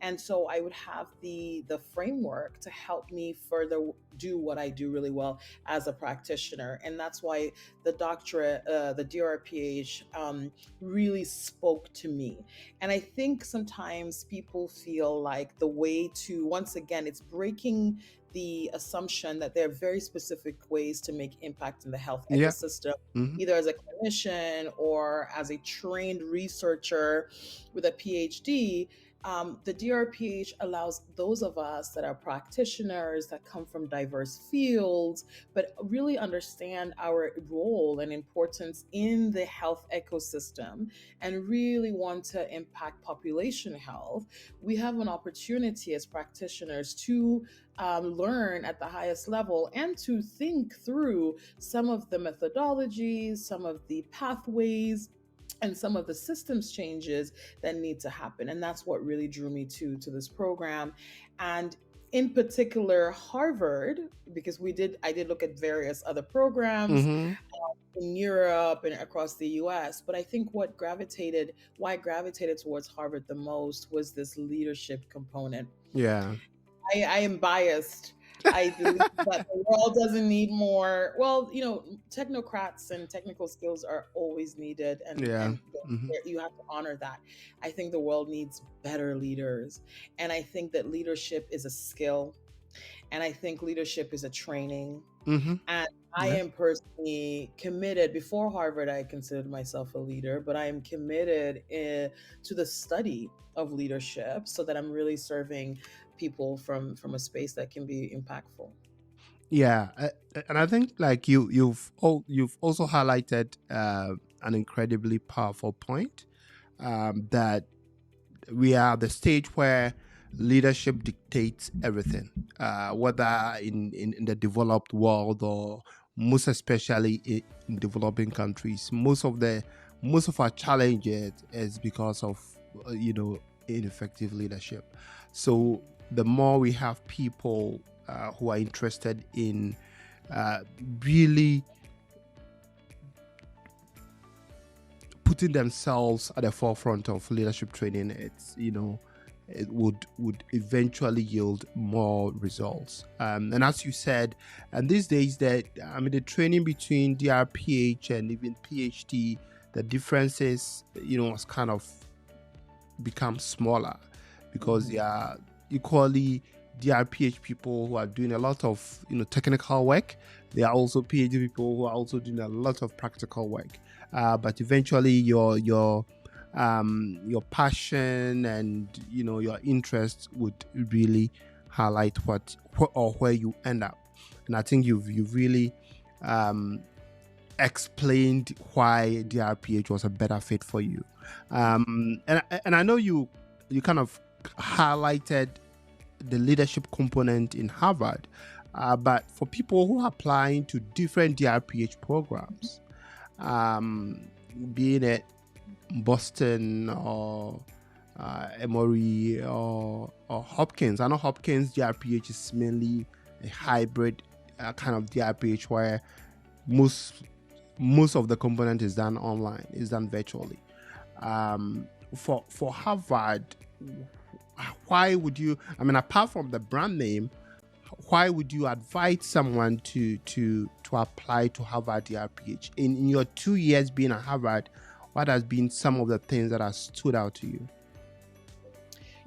And so I would have the framework to help me further do what I do really well as a practitioner. And that's why the doctorate, the DrPH, really spoke to me. And I think sometimes people feel like the way to, once again, it's breaking the assumption that there are very specific ways to make impact in the health Yeah. ecosystem, Mm-hmm. either as a clinician or as a trained researcher with a PhD. The DRPH allows those of us that are practitioners that come from diverse fields, but really understand our role and importance in the health ecosystem and really want to impact population health. We have an opportunity as practitioners to learn at the highest level and to think through some of the methodologies, some of the pathways, and some of the systems changes that need to happen. And that's what really drew me to this program. And in particular Harvard, because I did look at various other programs Mm-hmm. in Europe and across the US. But I think why I gravitated towards Harvard the most was this leadership component. Yeah. I am biased. I believe that the world doesn't need more. Well, technocrats and technical skills are always needed, and Yeah. Mm-hmm. you have to honor that. I think the world needs better leaders, and I think that leadership is a skill, and I think leadership is a training. Mm-hmm. And I Yeah. am personally committed. Before Harvard, I considered myself a leader, but I am committed to the study of leadership so that I'm really serving people from a space that can be impactful. Yeah, and I think like you've also highlighted an incredibly powerful point, that we are at the stage where leadership dictates everything, whether in the developed world or most especially in developing countries. Most of our challenges is because of ineffective leadership. So the more we have people who are interested in really putting themselves at the forefront of leadership training, it would eventually yield more results. And as you said, and these days that the training between DrPH and even Ph.D, the differences has kind of become smaller because they are equally DrPH people who are doing a lot of technical work. There are also PhD people who are also doing a lot of practical work. But eventually, your passion and your interest would really highlight what or where you end up. And I think you've really explained why DrPH was a better fit for you. And I know you kind of highlighted the leadership component in Harvard, but for people who are applying to different DrPH programs, being at Boston or Emory or Hopkins. I know Hopkins DrPH is mainly a hybrid kind of DrPH where most of the component is done online, is done virtually. For Harvard, why would you? Apart from the brand name, why would you advise someone to apply to Harvard DrPH? In your 2 years being at Harvard, what has been some of the things that have stood out to you?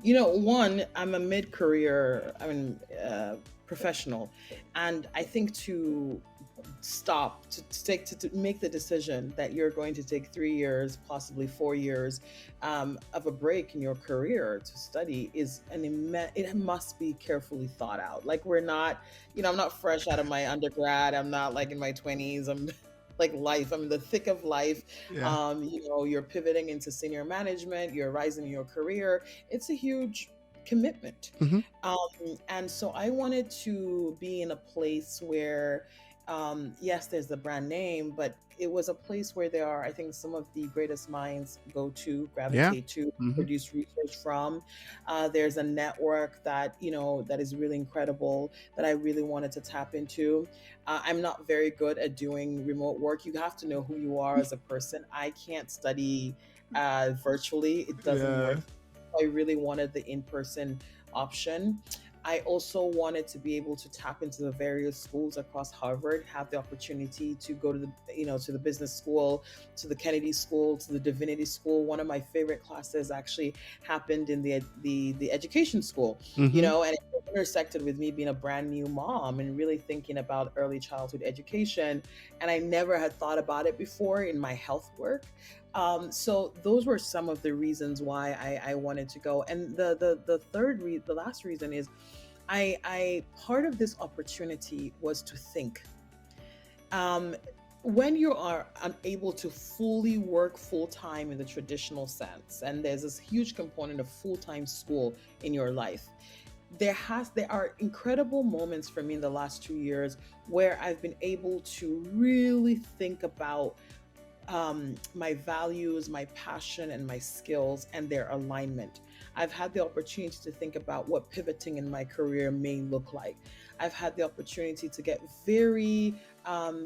One, I'm a mid-career, professional, and I think to stop to make the decision that you're going to take 3 years, possibly 4 years of a break in your career to study is it must be carefully thought out. Like we're not, I'm not fresh out of my undergrad. I'm not like in my 20s. I'm like life. I'm in the thick of life. Yeah. You're pivoting into senior management. You're rising in your career. It's a huge commitment. Mm-hmm. And so I wanted to be in a place where yes, there's the brand name, but it was a place where there are, I think, some of the greatest minds gravitate to, Mm-hmm. produce research from. There's a network that is really incredible that I really wanted to tap into. I'm not very good at doing remote work. You have to know who you are as a person. I can't study virtually. It doesn't Yeah. work I really wanted the in-person option. I also wanted to be able to tap into the various schools across Harvard, have the opportunity to go to the, to the business school, to the Kennedy School, to the divinity school. One of my favorite classes actually happened in the education school, Mm-hmm. and it intersected with me being a brand new mom and really thinking about early childhood education. And I never had thought about it before in my health work. So those were some of the reasons why I wanted to go. And the last reason is I part of this opportunity was to think. Um, when you are unable to fully work full time in the traditional sense, and there's this huge component of full time school in your life, there are incredible moments for me in the last 2 years where I've been able to really think about my values, my passion, and my skills and their alignment. I've had the opportunity to think about what pivoting in my career may look like. I've had the opportunity to get very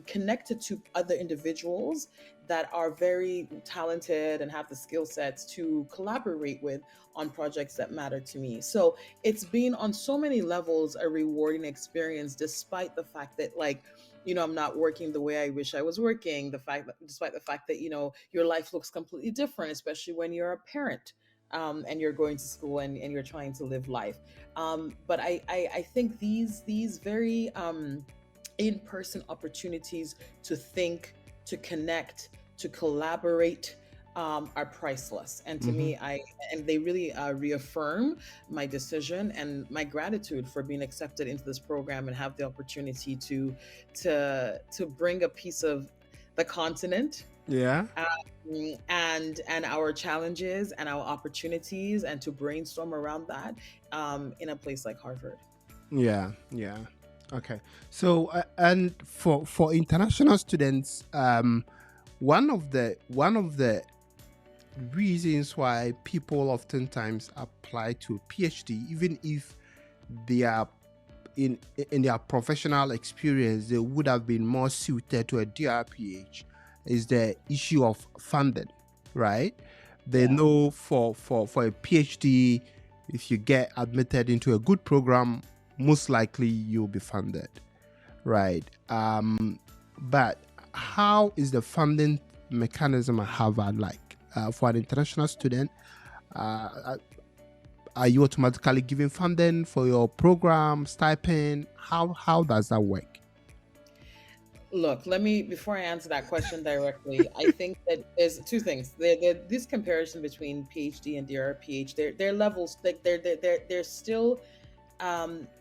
connected to other individuals that are very talented and have the skill sets to collaborate with on projects that matter to me. So it's been on so many levels a rewarding experience, despite the fact that, like, I'm not working the way I wish I was working. Despite the fact that, your life looks completely different, especially when you're a parent, and you're going to school and you're trying to live life. But I think these very in-person opportunities to think, to connect, to collaborate, are priceless. And to Mm-hmm. me, and they really reaffirm my decision and my gratitude for being accepted into this program and have the opportunity to bring a piece of the continent, Yeah. and our challenges and our opportunities, and to brainstorm around that, in a place like Harvard. Yeah. Yeah. Okay. So, and for international students, one of the reasons why people oftentimes apply to a PhD, even if they are in their professional experience, they would have been more suited to a DrPH, is the issue of funding, right? They Yeah. know for a PhD, if you get admitted into a good program, most likely you'll be funded, right? But how is the mechanism at Harvard like for an international student? Uh, are you automatically given funding for your program, stipend? How does that work? Look, let me, before I answer that question directly, I think that there's two things. This comparison between PhD and DRPH, their levels, like there's still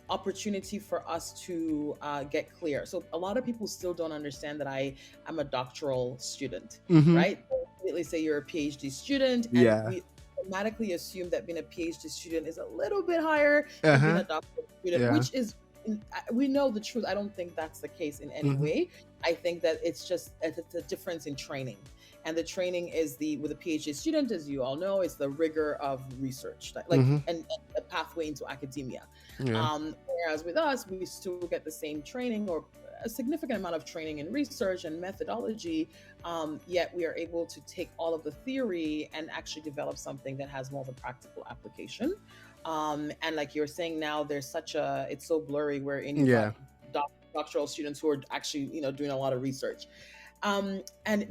opportunity for us to get clear. So a lot of people still don't understand that I am a doctoral student, Mm-hmm. right? They immediately say you're a PhD student, and Yeah. we automatically assume that being a PhD student is a little bit higher than being Uh-huh. a doctoral student, Yeah. which is, we know the truth. I don't think that's the case in any Mm-hmm. way. I think that it's a difference in training. And the training is with a PhD student, as you all know, is the rigor of research, Mm-hmm. and a pathway into academia. Yeah. Whereas with us, we still get the same training, or a significant amount of training in research and methodology, yet we are able to take all of the theory and actually develop something that has more of a practical application. And like you're saying now, it's so blurry, wherein you've got Yeah. doctoral students who are actually, doing a lot of research. And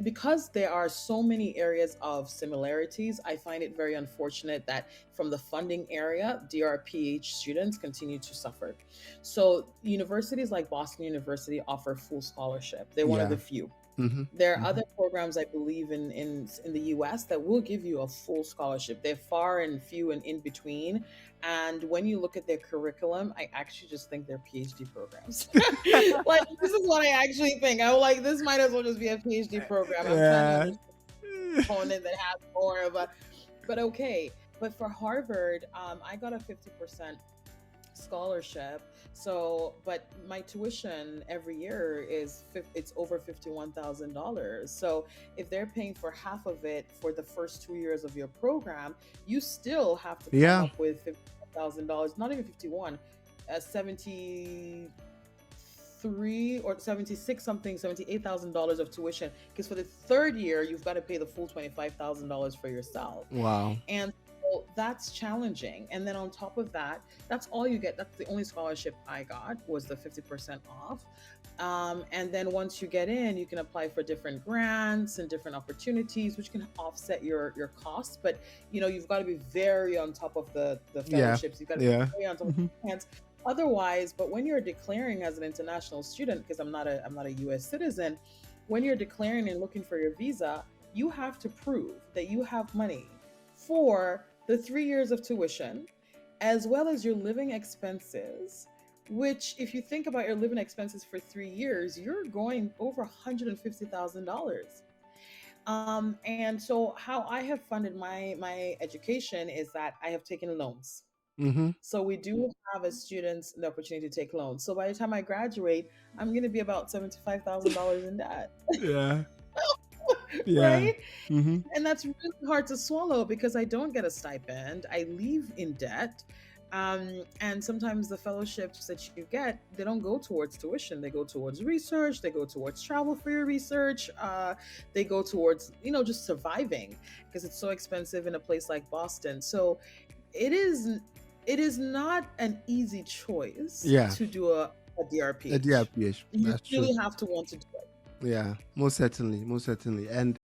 because there are so many areas of similarities, I find it very unfortunate that from the funding area, DRPH students continue to suffer. So universities like Boston University offer full scholarship. They're one of the Yeah. few. Mm-hmm. There are Mm-hmm. other programs, I believe, in the US that will give you a full scholarship. They're far and few and in between. And when you look at their curriculum, I actually just think they're PhD programs. Like, this is what I actually think. I'm like, this might as well just be a PhD program. I'm trying to Yeah. understand the component that has more of a, but okay. But for Harvard, I got a 50% scholarship. So, but my tuition every year it's over $51,000. So, if they're paying for half of it for the first 2 years of your program, you still have to come Yeah. up with $51,000. Not even 51, 73 or 76 something, $78,000 of tuition. Because for the third year, you've got to pay the full $25,000 for yourself. Wow. And So that's challenging. And then on top of that, that's all you get. That's the only scholarship I got was the 50% off. And then once you get in, you can apply for different grants and different opportunities, which can offset your costs. But you've got to be very on top of the Yeah. fellowships. You've got to be Yeah. very on top of Hmm. the grants. Otherwise, but when you're declaring as an international student, because I'm not a US citizen, when you're declaring and looking for your visa, you have to prove that you have money for the 3 years of tuition, as well as your living expenses, which, if you think about your living expenses for 3 years, you're going over $150,000. And so, how I have funded my education is that I have taken loans. Hmm. So we do have as students the opportunity to take loans. So by the time I graduate, I'm going to be about $75,000 in debt, Yeah. Yeah. right? Hmm. And that's really hard to swallow because I don't get a stipend. I leave in debt. And sometimes the fellowships that you get, they don't go towards tuition. They go towards research. They go towards travel for your research. They go towards, just surviving because it's so expensive in a place like Boston. So it is it is not an easy choice Yeah. to do a A DRPH. DrPH. You That's true. really have to want to do it. Yeah, most certainly, most certainly. And